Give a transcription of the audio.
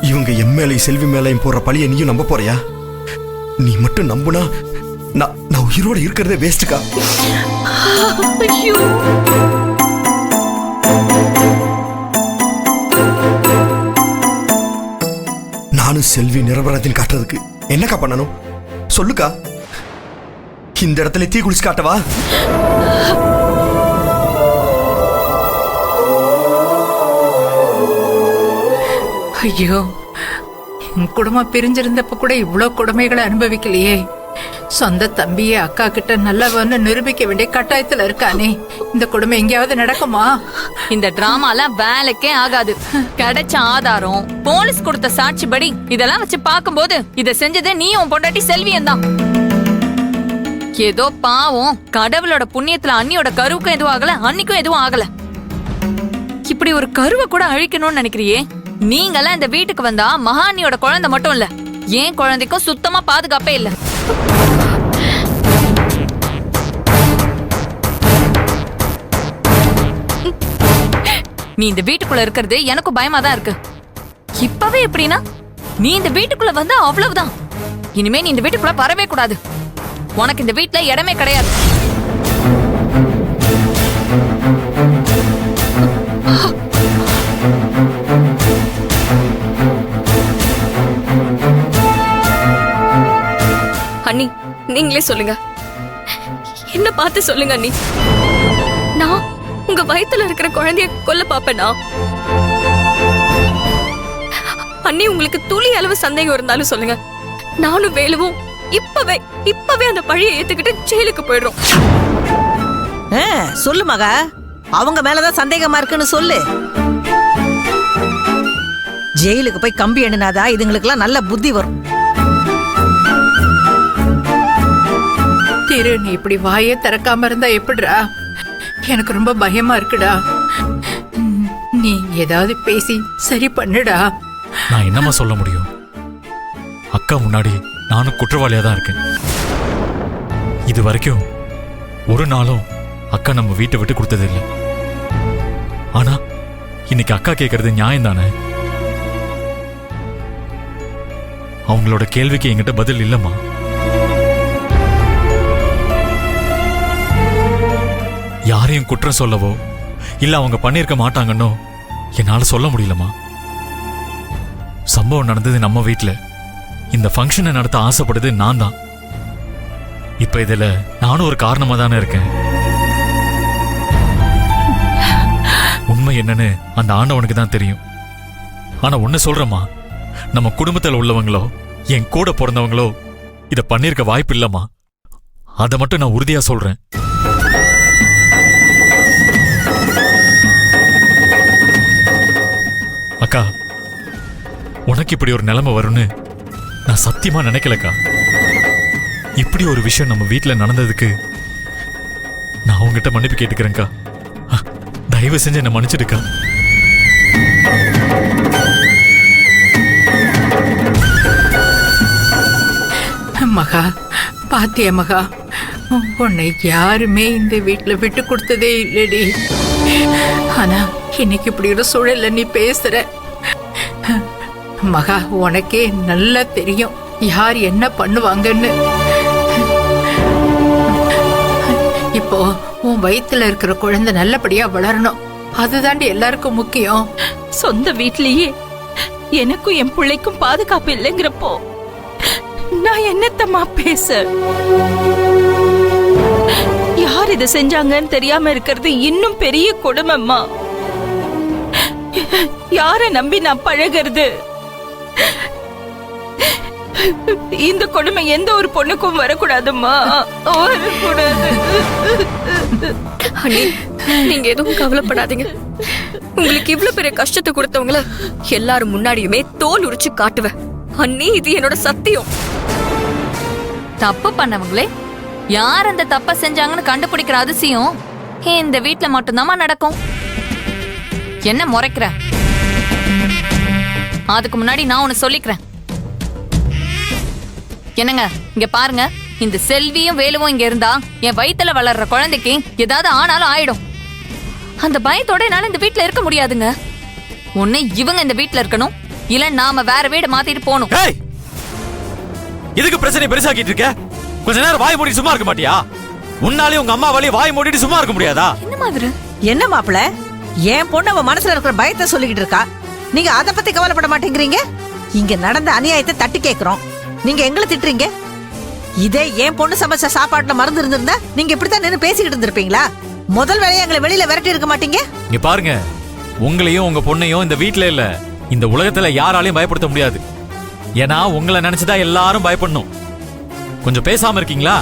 இவங்க என் மேலையும் செல்வி மேலையும் போற பழிய நீயும் நம்ப போறியா? நீ மட்டும் நம்புனா நான் உயிரோட இருக்கிறதே வேஸ்ட்டுக்கா. நானும் செல்வி நிரபராதின்னு காட்டுறதுக்கு என்னக்கா பண்ணணும் சொல்லுக்கா. இந்த இடத்துல தீ குளிச்சு காட்டவா? ஐயோ, என் குடும்பம் பிரிஞ்சிருந்தப்ப கூட இவ்வளவு கொடுமைகளை அனுபவிக்கலையே. சொந்த தம்பியே அக்கா கிட்ட நல்லவன்னு நிரூபிக்க வேண்டிய கட்டாயத்துல இருக்கானே. இந்த கொடுமை எங்கேயாவது நடக்குமா? இந்த டிராமாலாம் வேலைக்கே ஆகாது. கிடைச்ச ஆதாரம், போலீஸ் கொடுத்த சாட்சிபடி இதெல்லாம் வச்சு பார்க்கும்போது இத செஞ்சதே நீ உன் பொண்டாட்டி செல்வியும் தான். ஏதோ பாவம் கடவுளோட புண்ணியத்துல அண்ணியோட கருவுக்கும் எதுவும் ஆகல, அன்னிக்கும் எதுவும் ஆகல. இப்படி ஒரு கருவை கூட அழிக்கணும்னு நினைக்கிறியே? நீங்கெல்லாம் இந்த வீட்டுக்கு வந்தா மகானியோட குழந்தை மட்டும் இல்ல, ஏன் குழந்தைக்கும் சுத்தமா பாதுகாப்பே இல்ல. நீ இந்த வீட்டுக்குள்ள இருக்கிறது எனக்கும் பயமா தான் இருக்கு. இப்பவே எப்படின்னா நீ இந்த வீட்டுக்குள்ள வந்தா அவ்வளவுதான். இனிமே நீ இந்த வீட்டுக்குள்ள வரவே கூடாது. உனக்கு இந்த வீட்டுல இடமே கிடையாது. அண்ணி, நீங்களே சொல்லுங்க, என்ன பார்த்து சொல்லுங்க அண்ணி. நான் உங்க வயித்துல இருக்கிற குழந்தைய கொல்ல பாப்பேனா? அண்ணி, உங்களுக்கு துளி அளவு சந்தேகம் இருந்தாலும் சொல்லுங்க, நானும் வேலுவும் இப்பவே அந்த பழியை ஏத்துக்கிட்டு ஜெயிலுக்கு போயிடுறோம். சொல்லு மகா, அவங்க மேலதான் சந்தேகமா இருக்குன்னு சொல்லு. ஜெயிலுக்கு போய் கம்பி எண்ணினாதா இதுங்களுக்கெல்லாம் நல்ல புத்தி வரும். திரு, நீ இப்படி வாயே திறக்காம இருந்தா எப்படிடா? எனக்கு ரொம்ப பயமா இருக்குடா. நீ ஏதாவது பேசி சரி பண்ணுடா. நான் என்னமா சொல்ல முடியும்? அக்கா முன்னாடி நானும் குற்றவாளியா தான் இருக்கேன். இது வரைக்கும் ஒரு நாளும் அக்கா நம்ம வீட்டை விட்டு கொடுத்தது இல்லை. ஆனா இன்னைக்கு அக்கா கேட்கறது நியாயம் தானே? அவங்களோட கேள்விக்கு என்கிட்ட பதில் இல்லம்மா. யாரையும் குற்றம் சொல்லவோ இல்ல அவங்க பண்ணிருக்க மாட்டாங்கன்னோ என்னால சொல்ல முடியலமா. சம்பவம் நடந்தது நம்ம வீட்டுல. இந்த ஃபங்க்ஷனை நடத்த ஆசைப்படுது நான் தான். இப்ப இதுல நானும் ஒரு காரணமா தானே இருக்கேன். உண்மை என்னன்னு அந்த ஆண்டவனுக்கு தான் தெரியும். ஆனா ஒண்ணு சொல்றேம்மா, நம்ம குடும்பத்துல உள்ளவங்களோ என் கூட பிறந்தவங்களோ இத பண்ணிருக்க வாய்ப்பு இல்லம்மா. அதை மட்டும் நான் உறுதியா சொல்றேன். அக்கா, உனக்கு இப்படி ஒரு நிலைமை வரும்னு நான் சத்தியமா நினைக்கலக்கா. இப்படி ஒரு விஷயம் நம்ம வீட்டுல நடந்ததுக்கு நான் உங்ககிட்ட மன்னிப்பு கேட்டுக்கிறேன்க்கா. தயவு செஞ்சு என்ன மன்னிச்சிடுக்கா. மகா, பாத்தியா மகா, உன்னை யாருமே இந்த வீட்டுல விட்டு கொடுத்ததே இல்லடி. ஆனா இன்னைக்கு இப்படி ஒரு சூழல்ல நீ பேசுற. மகா, உனக்கே நல்லா தெரியும் யார் என்ன பண்ணுவாங்கன்னு. இப்போ உன் வயித்துல இருக்கிற குழந்தை நல்லபடியா வளரணும், அதுதாண்டி எல்லாருக்கும் முக்கியம். சொந்த வீட்லயே எனக்கும் என் பிள்ளைக்கும் பாதுகாப்பு இல்லைங்கிறப்போ நான் என்னத்தம்மா பேச? யார் இதை செஞ்சாங்கன்னு தெரியாம இருக்கிறது இன்னும் பெரிய கொடுமைம்மா. யார நம்பி நான் பழகிறது? இந்த கொடுமை எந்த ஒரு பொண்ணுக்கும் வரக்கூடாதும்மா, வரக்கூடாது. அண்ணி, நீங்க எதுவும் கவலைப்படாதீங்க. உங்களுக்கு இவ்வளவு பெரிய கஷ்டத்தை கொடுத்தவங்கள எல்லாரும் முன்னாடியுமே தோல் உரிச்சு காட்டுவேன். அண்ணி, இது என்னோட சத்தியம். தப்பு பண்ணவங்களே யார் அந்த தப்ப செஞ்சாங்கன்னு கண்டுபிடிக்கிற அதிசயம் இந்த வீட்டுல மட்டும்தான் நடக்கும். என்ன முறைக்கிற? அதுக்கு முன்னாடி நான் ஒன்னு சொல்லிக்கிறேன். என்னங்க, இங்க பாருங்க, இந்த செல்வியும் வேலுவும் இங்க இருந்தா என் வயித்துல வளர்ற குழந்தைக்கு ஏதாவது ஆனாலும் ஆயிடும். அந்த பயத்தோட என்னால இந்த வீட்டுல இருக்க முடியாதுங்க. ஒண்ணு இவங்க இந்த வீட்டுல இருக்கணும், இல்ல நாம வேற வீடு மாத்திட்டு போகணும். ஏய், இதுக்கு பிரச்சனை பெருசாக்கிட்டு இருக்க? கொஞ்ச நேரம் வாய் மூடி சும்மா இருக்க மாட்டியா? உன்னாலே உங்க அம்மா வழி வாய் மூடிட்டு சும்மா இருக்க முடியாதா? என்ன மாதிரி என்ன மாப்பிள, என் பொண்ணு அவ மனசுல இருக்கிற பயத்தை சொல்லிக்கிட்டு இருக்கா, நீங்க அத பத்தி கவலைப்பட மாட்டேங்கிறீங்க. இங்க நடந்த அநியாயத்தை தட்டி கேக்குறோம், நீங்க எங்களை திட்டுறீங்க. இதே என் பொண்ணு சமைச்ச சாப்பாட்டுல மருந்து இருந்திருந்தா நீங்க இப்படித்தான் நின்னு பேசிக்கிட்டு இருந்திருப்பீங்களா? முதல் வேலையை எங்களை வெளியில விரட்டி இருக்க மாட்டீங்க. இங்க பாருங்க, உங்களையும் உங்க பொண்ணையும் இந்த வீட்ல இல்ல இந்த உலகத்துல யாராலையும் பயப்படுத்த முடியாது. ஏன்னா உங்களை நினைச்சுதான் எல்லாரும் பயப்படணும். கொஞ்சம் பேசாம இருக்கீங்களா?